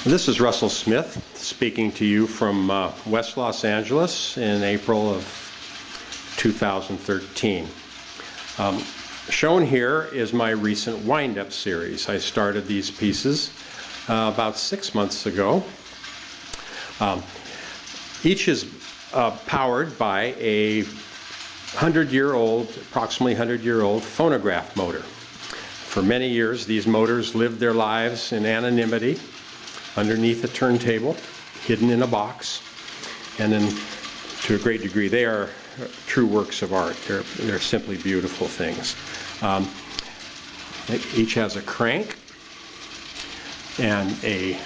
This is Russell Smith speaking to you from West Los Angeles in April of 2013. Shown here is my recent Windup series. I started these pieces about 6 months ago. Each is powered by a approximately 100-year-old phonograph motor. For many years, these motors lived their lives in anonymity underneath a turntable, hidden in a box, and then to a great degree they are true works of art. They're simply beautiful things. Each has a crank and a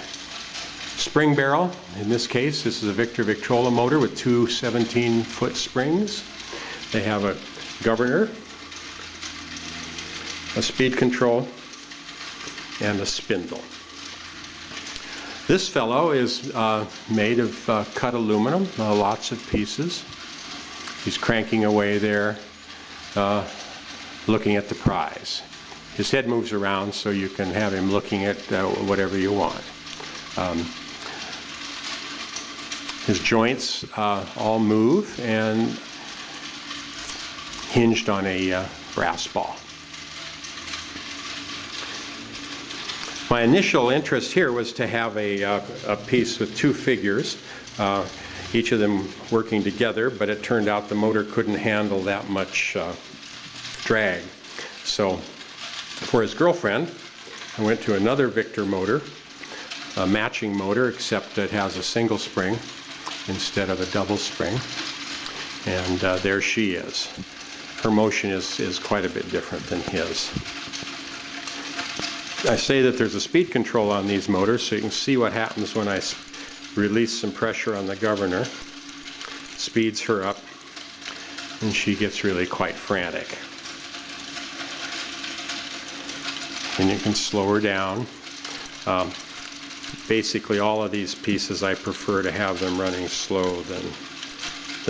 spring barrel. In this case, this is a Victor-Victrola motor with two 17-foot springs. They have a governor, a speed control, and a spindle. This fellow is made of cut aluminum, lots of pieces. He's cranking away there, looking at the prize. His head moves around so you can have him looking at whatever you want. His joints all move and hinged on a brass ball. My initial interest here was to have a piece with two figures, each of them working together, but it turned out the motor couldn't handle that much drag. So for his girlfriend, I went to another Victor motor, a matching motor, except it has a single spring instead of a double spring. And there she is. Her motion is quite a bit different than his. I say that there's a speed control on these motors so you can see what happens when I release some pressure on the governor. Speeds her up and she gets really quite frantic. And you can slow her down. Basically all of these pieces I prefer to have them running slow than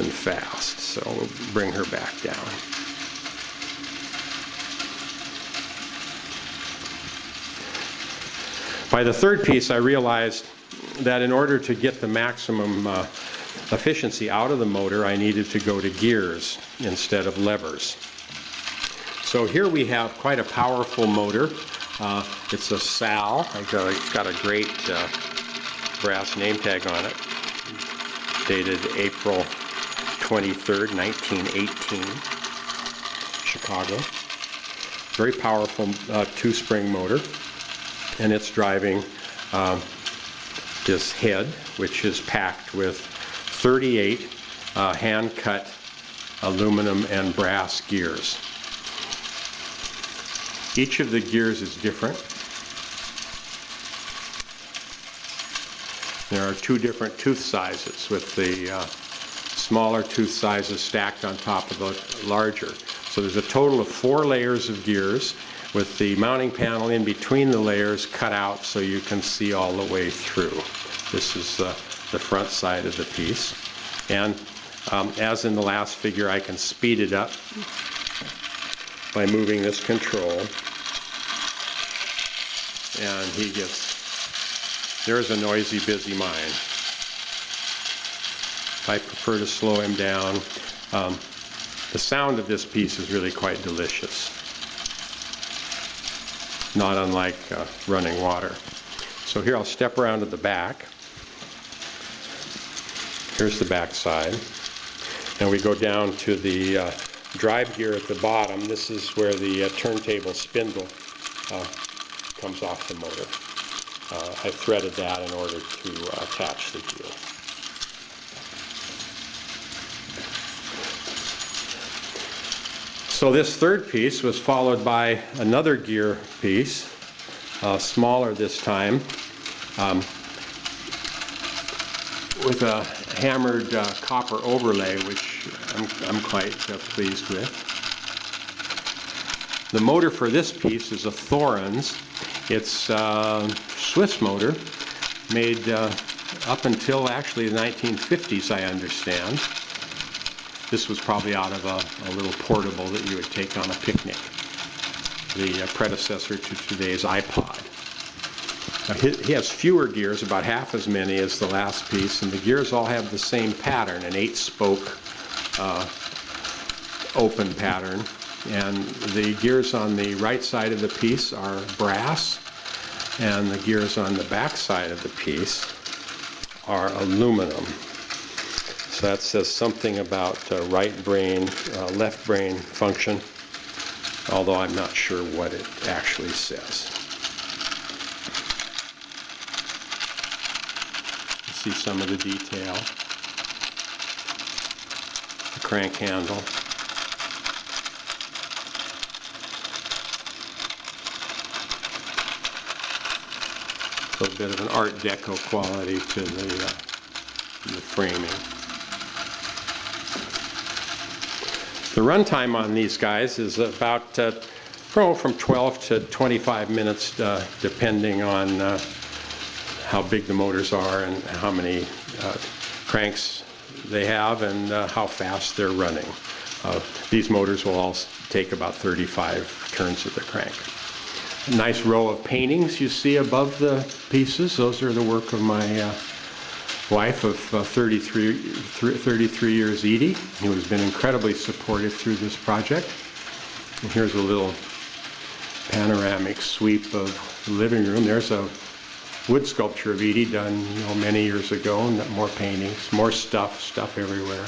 fast. So we'll bring her back down. By the third piece, I realized that in order to get the maximum efficiency out of the motor, I needed to go to gears instead of levers. So here we have quite a powerful motor. It's a Sal. It's got a great brass name tag on it, dated April 23rd, 1918, Chicago. Very powerful two-spring motor. And it's driving this head, which is packed with 38 hand-cut aluminum and brass gears. Each of the gears is different. There are two different tooth sizes, with the smaller tooth sizes stacked on top of the larger. So there's a total of 4 layers of gears, with the mounting panel in between the layers cut out so you can see all the way through. This is the front side of the piece. And as in the last figure, I can speed it up by moving this control. And there's a noisy, busy mind. I prefer to slow him down. The sound of this piece is really quite delicious. Not unlike running water. So here I'll step around to the back. Here's the back side. And we go down to the drive gear at the bottom. This is where the turntable spindle comes off the motor. I threaded that in order to attach the gear. So this third piece was followed by another gear piece, smaller this time, with a hammered copper overlay, which I'm quite pleased with. The motor for this piece is a Thorens. It's a Swiss motor, made up until actually the 1950s, I understand. This was probably out of a little portable that you would take on a picnic, the predecessor to today's iPod. He has fewer gears, about half as many as the last piece, and the gears all have the same pattern, an 8-spoke open pattern. And the gears on the right side of the piece are brass, and the gears on the back side of the piece are aluminum. So that says something about right brain, left brain function, although I'm not sure what it actually says. You see some of the detail. The crank handle. A little bit of an Art Deco quality to the framing. The runtime on these guys is about from 12 to 25 minutes, depending on how big the motors are and how many cranks they have and how fast they're running. These motors will all take about 35 turns of the crank. A nice row of paintings you see above the pieces. Those are the work of my wife of 33 years, Edie, who has been incredibly supportive through this project. And here's a little panoramic sweep of the living room. There's a wood sculpture of Edie done many years ago, and more paintings, more stuff everywhere.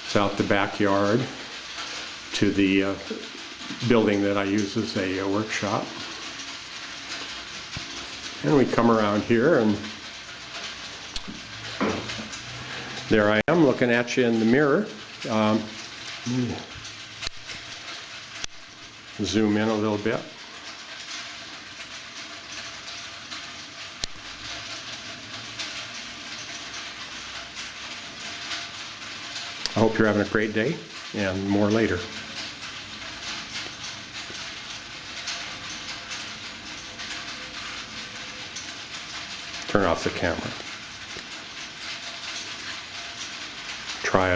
It's out the backyard to the building that I use as a workshop. And we come around here, and there I am looking at you in the mirror. Zoom in a little bit. I hope you're having a great day, and more later. Turn off the camera. Try